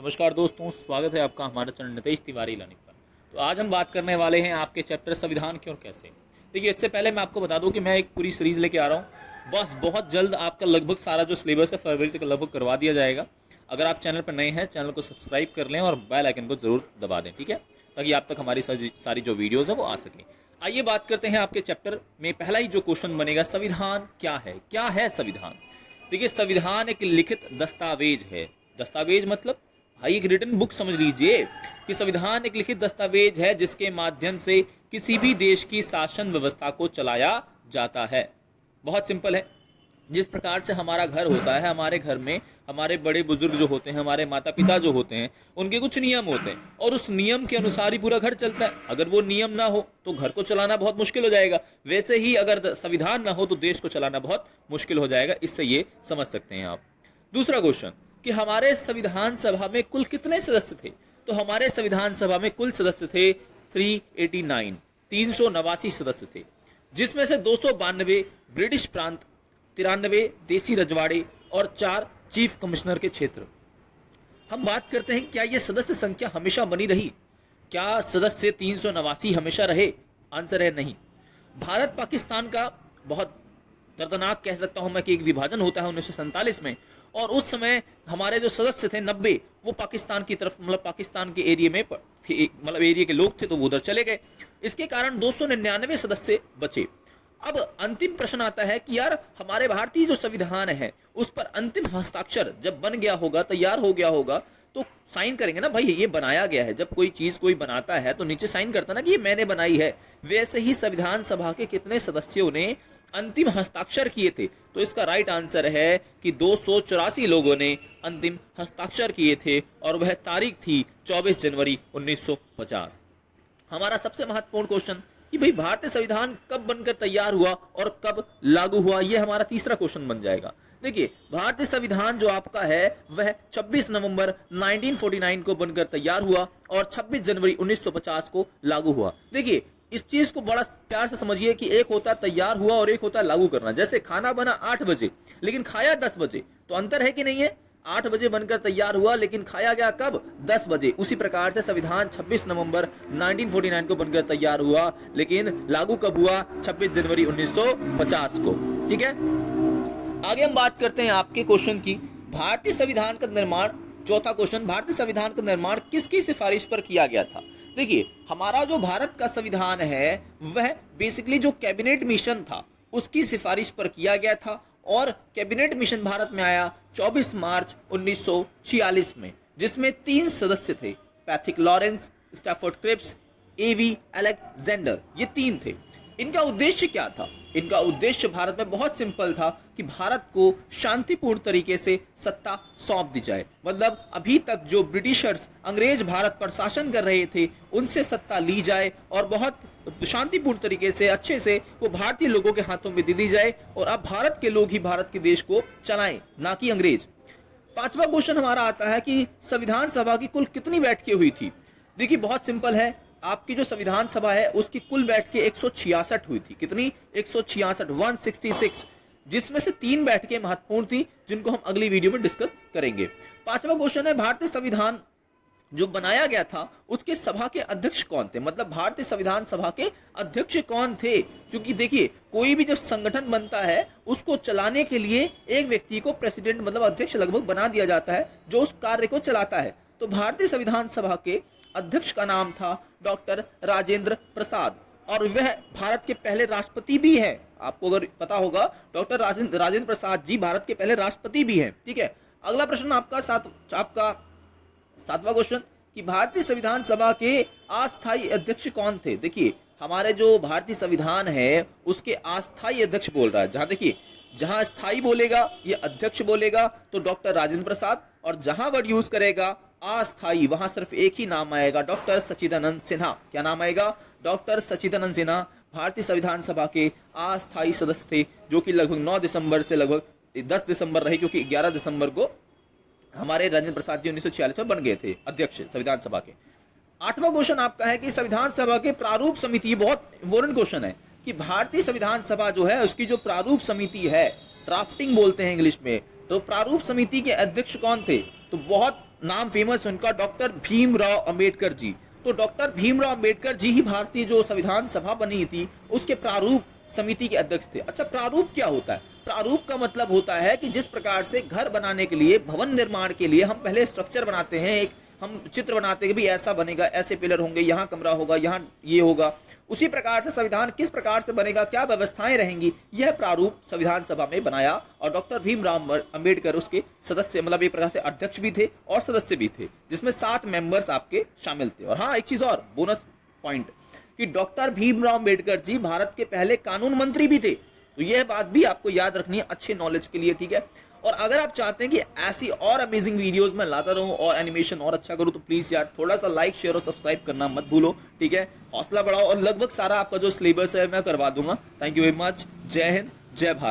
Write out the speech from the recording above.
नमस्कार दोस्तों, स्वागत है आपका हमारे चैनल नितेश तिवारी लर्निंग पर। तो आज हम बात करने वाले हैं आपके चैप्टर संविधान क्यों और कैसे। देखिए, इससे पहले मैं आपको बता दूं कि मैं एक पूरी सीरीज लेके आ रहा हूं। बस बहुत जल्द आपका लगभग सारा जो सिलेबस है फरवरी तक लगभग करवा दिया जाएगा। अगर आप चैनल पर नए हैं, चैनल को सब्सक्राइब कर लें और बेल आइकन को जरूर दबा दें, ठीक है, ताकि आप तक हमारी सारी जो वीडियोज है वो आ सके। आइए बात करते हैं आपके चैप्टर में। पहला ही जो क्वेश्चन बनेगा, संविधान क्या है संविधान। देखिए, संविधान एक लिखित दस्तावेज है। दस्तावेज मतलब भाई एक रिटन बुक समझ लीजिए कि संविधान एक लिखित दस्तावेज है जिसके माध्यम से किसी भी देश की शासन व्यवस्था को चलाया जाता है। बहुत सिंपल है। जिस प्रकार से हमारा घर होता है, हमारे घर में हमारे बड़े बुजुर्ग जो होते हैं, हमारे माता पिता जो होते हैं, उनके कुछ नियम होते हैं और उस नियम के अनुसार ही पूरा घर चलता है। अगर वो नियम ना हो तो घर को चलाना बहुत मुश्किल हो जाएगा। वैसे ही अगर संविधान ना हो तो देश को चलाना बहुत मुश्किल हो जाएगा। इससे ये समझ सकते हैं आप। दूसरा क्वेश्चन कि हमारे संविधान सभा में कुल कितने सदस्य थे। तो हमारे संविधान सभा में कुल सदस्य थे 389 सदस्य थे, जिसमें से 292 ब्रिटिश प्रांत, 93 देसी रजवाड़े और 4 चीफ कमिश्नर के क्षेत्र। हम बात करते हैं, क्या यह सदस्य संख्या हमेशा बनी रही? क्या सदस्य 389 हमेशा रहे? आंसर है नहीं। भारत पाकिस्तान का बहुत दर्दनाक कह सकता हूं मैं कि एक विभाजन होता है 1947 में, और उस समय हमारे जो सदस्य थे 90 वो पाकिस्तान की तरफ मतलब पाकिस्तान के एरिया में मतलब एरिया के लोग थे, तो वो उधर चले गए। इसके कारण 299 सदस्य बचे। अब अंतिम प्रश्न आता है कि यार हमारे भारतीय जो संविधान है उस पर अंतिम हस्ताक्षर जब बन गया होगा, तैयार हो गया होगा, तो साइन करेंगे ना भाई, ये बनाया गया है। जब कोई चीज कोई बनाता है तो नीचे साइन करता ना कि ये मैंने बनाई है। वैसे ही संविधान सभा के कितने सदस्यों ने अंतिम हस्ताक्षर किए थे? तो इसका राइट आंसर है कि 284 लोगों ने अंतिम हस्ताक्षर किए थे और वह तारीख थी 24 जनवरी 1950। हमारा सबसे महत्वपूर्ण क्वेश्चन कि भाई भारतीय संविधान कब बनकर तैयार हुआ और कब लागू हुआ, यह हमारा तीसरा क्वेश्चन बन जाएगा। देखिए, भारतीय संविधान जो आपका है वह 26 नवंबर 1949 को बनकर तैयार हुआ और 26 जनवरी 1950 को लागू हुआ। देखिए, इस चीज को बड़ा प्यार से समझिए कि एक होता तैयार हुआ और एक होता लागू करना। जैसे खाना बना 8 बजे लेकिन खाया 10 बजे, तो अंतर है कि नहीं है? 8 बजे बनकर तैयार हुआ लेकिन खाया गया कब? 10 बजे। उसी प्रकार से संविधान 26 नवंबर 1949 को बनकर तैयार हुआ लेकिन लागू कब हुआ? 26 जनवरी 1950 को। ठीक है, आगे हम बात करते हैं आपके क्वेश्चन की। भारतीय संविधान का निर्माण, चौथा क्वेश्चन, भारतीय संविधान का निर्माण किसकी सिफारिश पर किया गया था? देखिए, हमारा जो भारत का संविधान है वह बेसिकली जो कैबिनेट मिशन था उसकी सिफारिश पर किया गया था और कैबिनेट मिशन भारत में आया 24 मार्च 1946 में, जिसमें 3 सदस्य थे, पैथिक लॉरेंस, स्टैफोर्ड क्रिप्स, एवी अलेक्जेंडर। ये 3 थे। इनका उद्देश्य क्या था? इनका उद्देश्य भारत में बहुत सिंपल था कि भारत को शांतिपूर्ण तरीके से सत्ता सौंप दी जाए। मतलब अभी तक जो ब्रिटिशर्स, अंग्रेज भारत पर शासन कर रहे थे, उनसे सत्ता ली जाए और बहुत शांतिपूर्ण तरीके से अच्छे से वो भारतीय लोगों के हाथों में दे दी जाए और अब भारत के लोग ही भारत के देश को चलाएं, ना कि अंग्रेज। 5वां क्वेश्चन हमारा आता है कि संविधान सभा की कुल कितनी बैठकें हुई थी? देखिए, बहुत सिंपल है। आपकी जो संविधान सभा है उसकी कुल बैठकें 166 हुई थी। कितनी? 166, जिसमें से 3 बैठकें महत्वपूर्ण थी जिनको हम अगली वीडियो में डिस्कस करेंगे। 5वां क्वेश्चन है, भारतीय संविधान जो बनाया गया था उसके सभा के अध्यक्ष कौन थे? मतलब भारतीय संविधान सभा के अध्यक्ष कौन थे? क्योंकि देखिए, कोई भी जब संगठन बनता है उसको चलाने के लिए एक व्यक्ति को प्रेसिडेंट मतलब अध्यक्ष लगभग बना दिया जाता है जो उस कार्य को चलाता है। तो भारतीय संविधान सभा के अध्यक्ष का नाम था डॉक्टर राजेंद्र प्रसाद और वह भारत के पहले राष्ट्रपति भी हैं। आपको अगर पता होगा, डॉक्टर राजेंद्र प्रसाद जी भारत के पहले राष्ट्रपति भी हैं। ठीक है, अगला प्रश्न आपका 7वां क्वेश्चन कि भारतीय संविधान सभा के अस्थायी अध्यक्ष कौन थे? देखिए, हमारे जो भारतीय संविधान है उसके अस्थायी अध्यक्ष बोल रहा है। जहां देखिए, जहां स्थायी बोलेगा ये अध्यक्ष बोलेगा तो डॉक्टर राजेंद्र प्रसाद, और जहां वर्ड यूज करेगा अस्थायी वहां सिर्फ एक ही नाम आएगा, डॉक्टर सच्चिदानंद सिन्हा। क्या नाम आएगा? डॉक्टर सच्चिदानंद सिन्हा भारतीय संविधान सभा के अस्थायी सदस्य थे, जो कि लगभग 9 दिसंबर से लगभग 10 दिसंबर रहे, क्योंकि 11 दिसंबर को हमारे राजेंद्र प्रसाद जी 1946 में बन गए थे अध्यक्ष संविधान सभा के। 8वां क्वेश्चन आपका है कि संविधान सभा के प्रारूप समिति, बहुत इंपॉर्टेंट क्वेश्चन है कि भारतीय संविधान सभा जो है उसकी जो प्रारूप समिति है, ड्राफ्टिंग बोलते हैं इंग्लिश में, तो प्रारूप समिति के अध्यक्ष कौन थे? तो बहुत नाम फेमस है उनका, डॉक्टर भीमराव अंबेडकर जी। तो डॉक्टर भीमराव अंबेडकर जी ही भारतीय जो संविधान सभा बनी थी उसके प्रारूप समिति के अध्यक्ष थे। अच्छा, प्रारूप क्या होता है? प्रारूप का मतलब होता है कि जिस प्रकार से घर बनाने के लिए, भवन निर्माण के लिए हम पहले स्ट्रक्चर बनाते हैं, एक हम चित्र बनाते हैं कि भाई ऐसा बनेगा, ऐसे पिलर होंगे, यहाँ कमरा होगा, यहाँ ये होगा, उसी प्रकार से संविधान किस प्रकार से बनेगा, क्या व्यवस्थाएं रहेंगी, यह प्रारूप संविधान सभा में बनाया। और डॉक्टर भीमराव अंबेडकर उसके सदस्य, मतलब एक प्रकार से अध्यक्ष भी थे और सदस्य भी थे, जिसमें 7 मेंबर्स आपके शामिल थे। और हाँ, एक चीज और बोनस पॉइंट कि डॉक्टर भीमराव अंबेडकर जी भारत के पहले कानून मंत्री भी थे। तो यह बात भी आपको याद रखनी है अच्छे नॉलेज के लिए, ठीक है। और अगर आप चाहते हैं कि ऐसी और अमेजिंग वीडियोस मैं लाता रहूं और एनिमेशन और अच्छा करूं, तो प्लीज यार थोड़ा सा लाइक, शेयर और सब्सक्राइब करना मत भूलो, ठीक है। हौसला बढ़ाओ और लगभग सारा आपका जो सिलेबस है मैं करवा दूंगा। Thank you very much. जय हिंद, जय भारत।